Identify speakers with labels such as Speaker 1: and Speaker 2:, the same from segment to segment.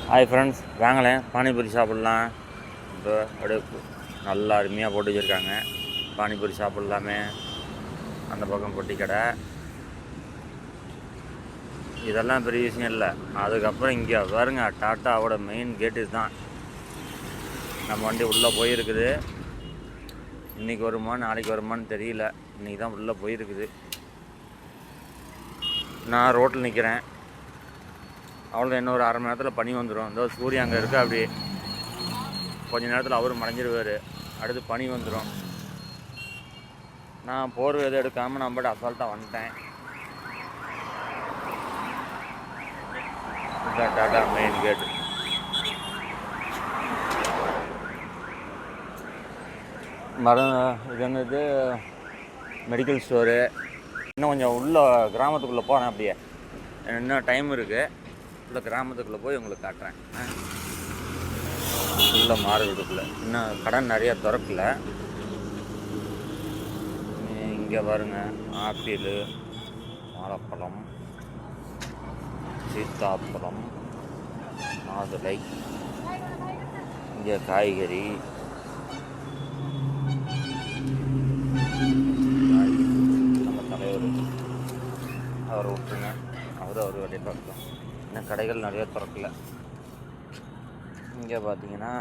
Speaker 1: Hi friends, வாங்களேன் பானிபூரி சாப்பிட்லாம். இப்போ அப்படியே நல்லா அருமையாக போட்டு வச்சுருக்காங்க. பானிபூரி சாப்பிட்லாமே. அந்த பக்கம் பொட்டி கடை. இதெல்லாம் பெரிய விஷயம் இல்லை. அதுக்கப்புறம் இங்கே பாருங்க, டாட்டாவோட மெயின் கேட்டு தான். நம்ம வண்டி உள்ளே போயிருக்குது. இன்றைக்கி வருமா நாளைக்கு வருமானு தெரியல. இன்றைக்கி தான் உள்ளே போயிருக்குது. நான் ரோட்டில் நிற்கிறேன். அவ்வளோ இன்னும் ஒரு அரை மணி நேரத்தில் பனி வந்துடும். இந்த சூரியன் அங்கே இருக்குது. அப்படி கொஞ்சம் நேரத்தில் அவரும் மறைஞ்சிருவார். அடுத்து பனி வந்துடும். நான் போர்வை எதுவும் எடுக்காமல் நான் பாட்டு அசால்ட்டாக வந்துட்டேன். இதுதான் டாடா மெயின் கேட்டு. இது என்னது, மெடிக்கல் ஸ்டோரு. இன்னும் கொஞ்சம் உள்ள கிராமத்துக்குள்ளே போனேன். அப்படியே இன்னும் டைம் இருக்குது. உள்ள கிராமத்துக்குள்ளே போய் உங்களுக்கு காட்டுறேன். உள்ள மார்க்கெட்டுக்குள்ளே இன்னும் கடன் நிறைய திறக்கல. இங்கே பாருங்க, ஆப்பிள், வாழைப்பழம், சீத்தாப்பழம், மாதுளை, இங்கே காய்கறி, நம்ம தலைவர் அவரை விட்டுருங்க. அவர் வேலையை பார்க்கலாம். இன்னும் கடைகள் நிறைய திறக்கல. இங்கே பார்த்தீங்கன்னா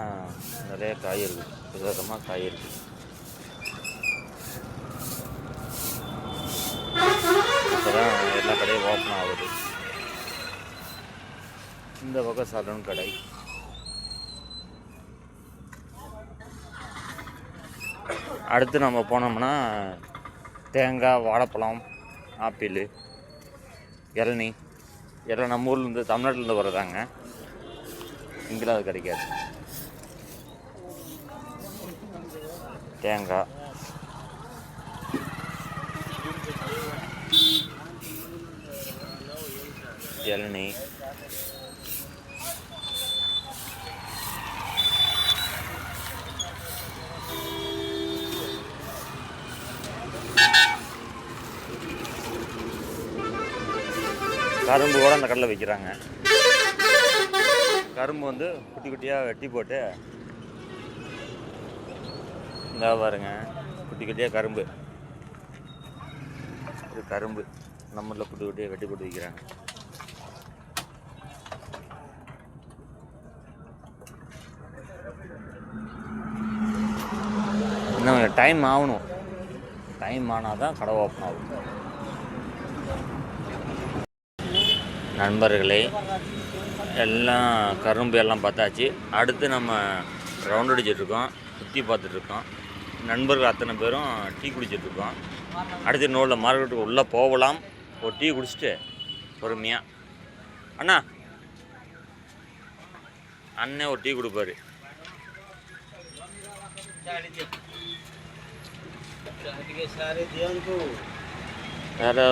Speaker 1: நிறைய காய் இருக்குது. விதவிதமாக காய் இருக்குது. இப்போ தான் எல்லா கடையும் ஓப்பன் ஆகுது. இந்த பக்கம் சலூன் கடை. அடுத்து நம்ம போனோம்னா தேங்காய், வாழைப்பழம், ஆப்பிள், இளநீ எல்லாம் நம்ம ஊர்லேருந்து தமிழ்நாட்டிலேருந்து வர்றதாங்க. இங்கெல்லாம் அது கிடைக்காது. தேங்காய், இளநீ, கரும்பு கூட அந்த கடையில் விற்கிறாங்க. கரும்பு வந்து குட்டி குட்டியாக வெட்டி போட்டு, இந்த பாருங்க, குட்டி குட்டியாக கரும்பு. இது கரும்பு நம்மளில் குட்டி குட்டியாக வெட்டி போட்டு விற்கிறாங்க. இன்னும் டைம் ஆகணும். டைம் ஆனால் தான் கடை ஓப்பன் ஆகும். நண்பர்களே, எல்லாம் கரும்பு எல்லாம் பார்த்தாச்சு. அடுத்து நம்ம ரவுண்ட் அடிச்சிட்ருக்கோம், சுற்றி பார்த்துட்ருக்கோம். நண்பர்கள் அத்தனை பேரும் டீ குடிச்சிட்ருக்கோம். அடுத்து இன்னொரு மார்க்கெட்டுக்கு உள்ளே போகலாம். ஒரு டீ குடிச்சிட்டு பொறுமையாக, அண்ணா அண்ணே ஒரு டீ கொடுப்பாரு. வேறு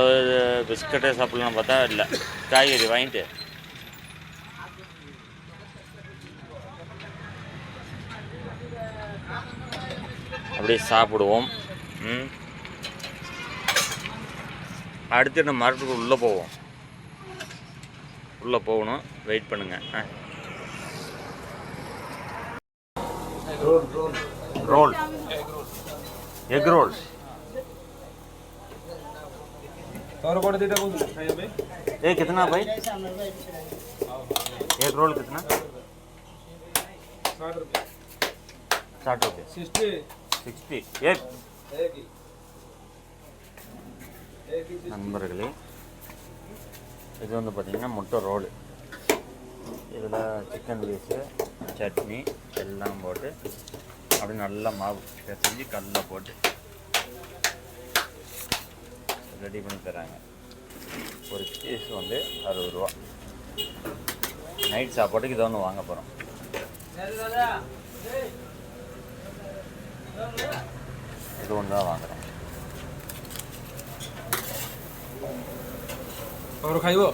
Speaker 1: பிஸ்கட்டே சாப்பிட்லாம் பார்த்தா இல்லை, காய்கறி வாங்கிட்டு அப்படியே சாப்பிடுவோம். அடுத்து நம்ம மார்க்கெட்டுக்கு உள்ளே போவோம். உள்ளே போகணும், வெயிட் பண்ணுங்கள். रोल, एग रोल, ये कितना भाई? एग रोल कितना? 60 रुपये 60 एक. நண்பர்களே, இது வந்து பார்த்திங்கன்னா முட்டை ரோலு. இதில் சிக்கன் பீஸு, சட்னி எல்லாம் போட்டு அப்படி நல்லா மாவு செஞ்சு கல்லில் போட்டு ரெடி பண்ணி தராங்க. ஒரு பீஸ் வந்து 60 ரூபா. நைட் சாப்பாட்டுக்கு இதை ஒன்று வாங்க போகிறோம். இது ஒன்று தான் வாங்குகிறோம்.
Speaker 2: और खाइबो।